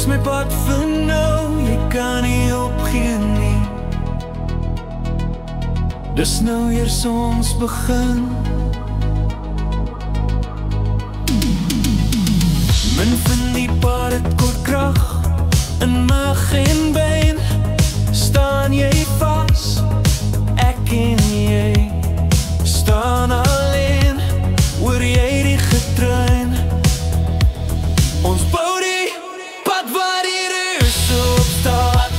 Dis my pad vir nou, jy kan nie opgee nie. Dis nou eers ons begin. Min van die pad het kort krag, in mag en been staan jy vas, ek en jy staan alleen, hoor jy die getrein. Ons bou die pad waar die reuse opstap,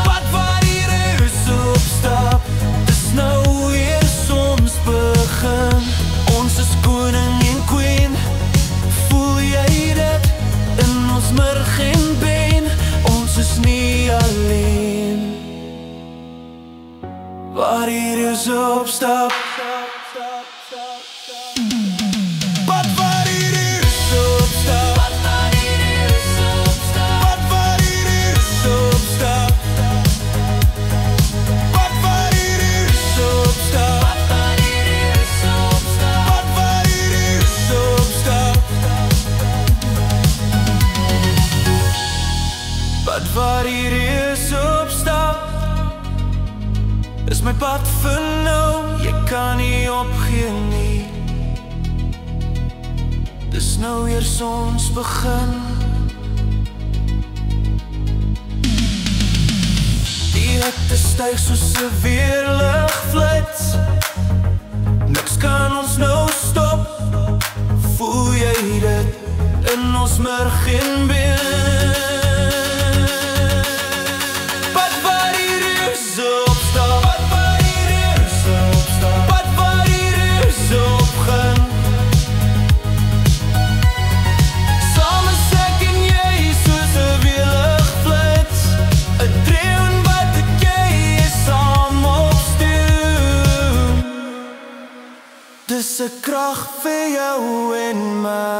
pad waar die reuse opstap. Dis nou eers ons begin. Ons is koning en queen, voel jy dit in ons murg en been? Ons is nie alleen, waar die reuse opstap. Pad waar die reuse opstap, pad waar die reuse opstap, pad waar die reuse opstap, pad waar die reuse opstap, pad waar die reuse opstap, pad waar die reuse opstap, pad waar die reuse opstap. Is my pad vir nou, jy kan nie opgee nie. Dis nou eers ons begin. Die hitte styg soos 'n weerligfluit, niks kan ons nou stop, voel jy dit in ons murg en been? Pad waar die reuse opstap, pad waar die reuse opstap, pad waar die reuse opgaan. Saam is ek en jy soos 'n weerligfluit, 'n dreun wat ek jy is saam opstuur. Dis 'n krag vir jou en my.